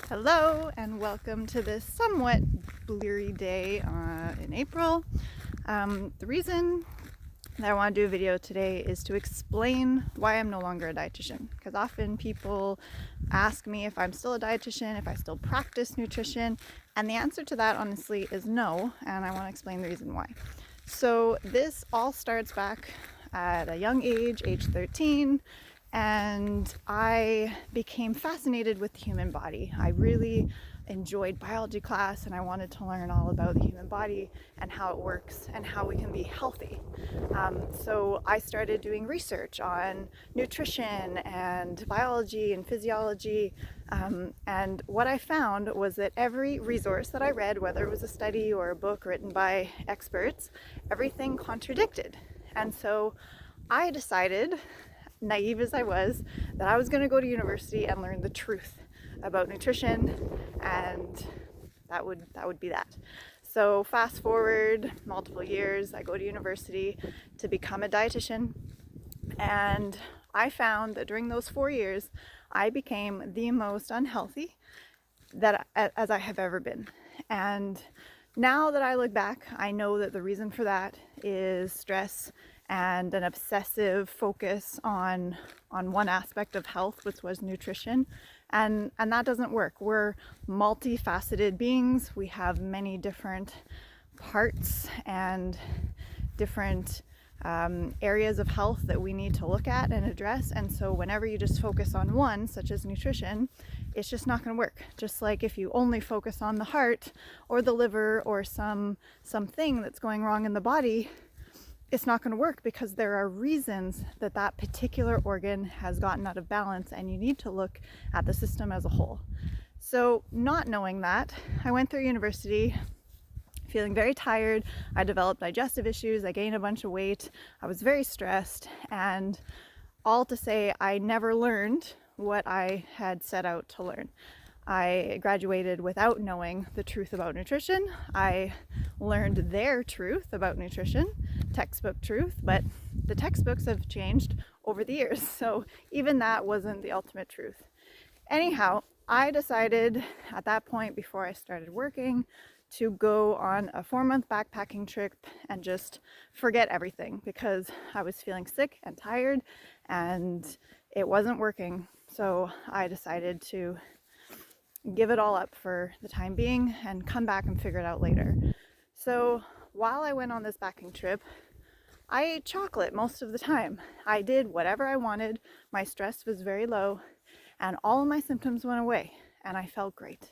Hello and welcome to this somewhat bleary day in April. The reason that I want to do a video today is to explain why I'm no longer a dietitian, because often people ask me if I'm still a dietitian, if I still practice nutrition, and the answer to that honestly is no, and I want to explain the reason why. So this all starts back at a young age 13, and I became fascinated with the human body. I really enjoyed biology class and I wanted to learn all about the human body and how it works and how we can be healthy. So I started doing research on nutrition and biology and physiology, and what I found was that every resource that I read, whether it was a study or a book written by experts, everything contradicted. And so I decided, naive as I was, that I was going to go to university and learn the truth about nutrition, and that would be that. So fast forward multiple years, I go to university to become a dietitian, and I found that during those 4 years I became the most unhealthy that as I have ever been. And now that I look back, I know that the reason for that is stress and an obsessive focus on one aspect of health, which was nutrition, and that doesn't work. We're multifaceted beings. We have many different parts and different areas of health that we need to look at and address. And so whenever you just focus on one, such as nutrition, it's just not going to work. Just like if you only focus on the heart or the liver or something that's going wrong in the body, it's not going to work, because there are reasons that that particular organ has gotten out of balance, and you need to look at the system as a whole. So not knowing that, I went through university feeling very tired. I developed digestive issues. I gained a bunch of weight. I was very stressed, and all to say, I never learned what I had set out to learn. I graduated without knowing the truth about nutrition. I learned their truth about nutrition, textbook truth, but the textbooks have changed over the years, so even that wasn't the ultimate truth. Anyhow, I decided at that point, before I started working, to go on a 4-month backpacking trip and just forget everything, because I was feeling sick and tired and it wasn't working. So I decided to give it all up for the time being and come back and figure it out later. So while I went on this backpacking trip, I ate chocolate most of the time. I did whatever I wanted. My stress was very low and all of my symptoms went away and I felt great.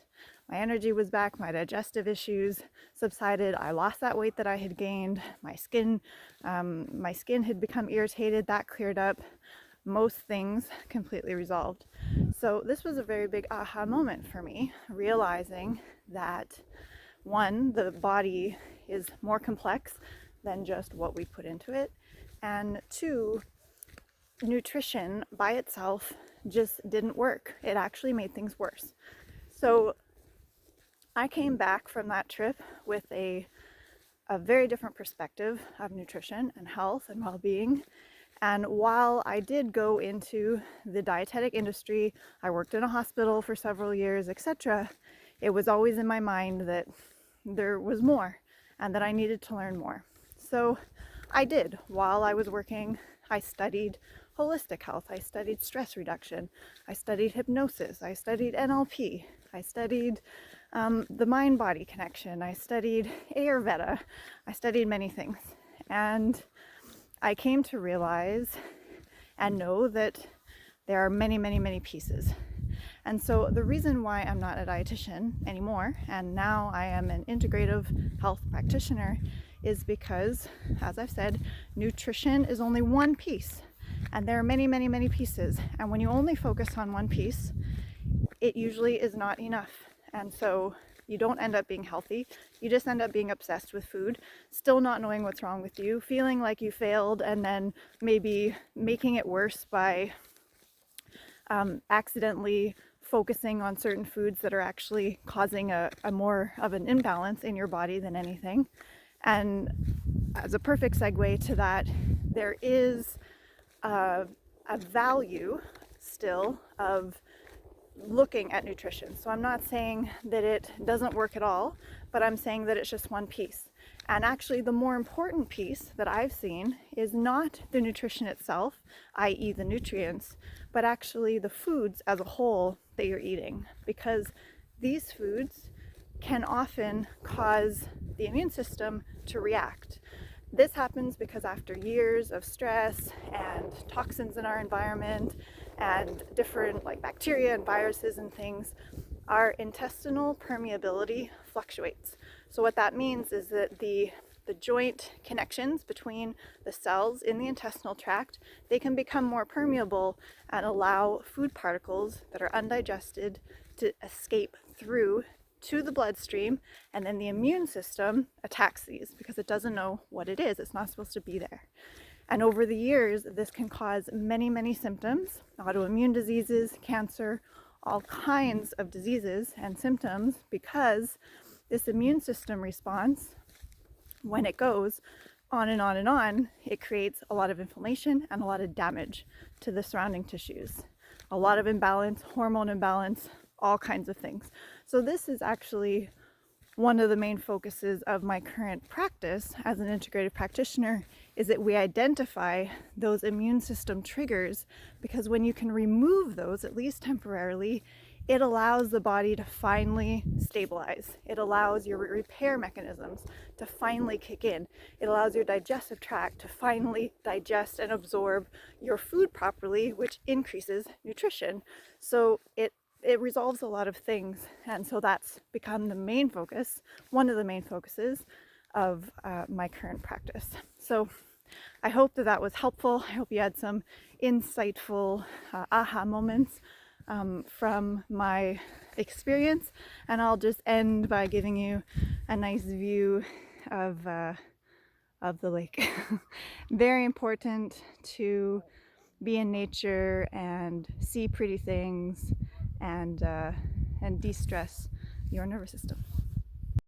My energy was back, my digestive issues subsided, I lost that weight that I had gained, my skin had become irritated, that cleared up. Most things completely resolved. So this was a very big aha moment for me, realizing that one, the body is more complex than just what we put into it, and two, nutrition by itself just didn't work. It actually made things worse. So I came back from that trip with a very different perspective of nutrition and health and well-being. And while I did go into the dietetic industry, I worked in a hospital for several years, etc., it was always in my mind that there was more and that I needed to learn more. So I did. While I was working, I studied holistic health, I studied stress reduction, I studied hypnosis, I studied NLP, I studied the mind-body connection, I studied Ayurveda, I studied many things. And I came to realize and know that there are many, many, many pieces. And so the reason why I'm not a dietitian anymore, and now I am an integrative health practitioner, is because, as I've said, nutrition is only one piece. And there are many, many, many pieces. And when you only focus on one piece, it usually is not enough. And so you don't end up being healthy. You just end up being obsessed with food, still not knowing what's wrong with you, feeling like you failed, and then maybe making it worse by accidentally focusing on certain foods that are actually causing a more of an imbalance in your body than anything. And as a perfect segue to that, there is a value still of looking at nutrition. So I'm not saying that it doesn't work at all, but I'm saying that it's just one piece. And actually the more important piece that I've seen is not the nutrition itself, i.e. the nutrients, but actually the foods as a whole that you're eating, because these foods can often cause the immune system to react. This happens because after years of stress and toxins in our environment and different like bacteria and viruses and things, our intestinal permeability fluctuates. So what that means is that the joint connections between the cells in the intestinal tract, they can become more permeable and allow food particles that are undigested to escape through to the bloodstream, and then the immune system attacks these because it doesn't know what it is. It's not supposed to be there. And over the years, this can cause many, many symptoms, autoimmune diseases, cancer, all kinds of diseases and symptoms, because this immune system response, when it goes on and on and on, it creates a lot of inflammation and a lot of damage to the surrounding tissues. A lot of imbalance, hormone imbalance, all kinds of things. So this is actually one of the main focuses of my current practice as an integrative practitioner, is that we identify those immune system triggers, because when you can remove those, at least temporarily, it allows the body to finally stabilize. It allows your repair mechanisms to finally kick in. It allows your digestive tract to finally digest and absorb your food properly, which increases nutrition. So it resolves a lot of things, and so that's become the main focus, one of the main focuses of my current practice. So I hope that that was helpful. I hope you had some insightful aha moments from my experience, and I'll just end by giving you a nice view of the lake. Very important to be in nature and see pretty things and de-stress your nervous system.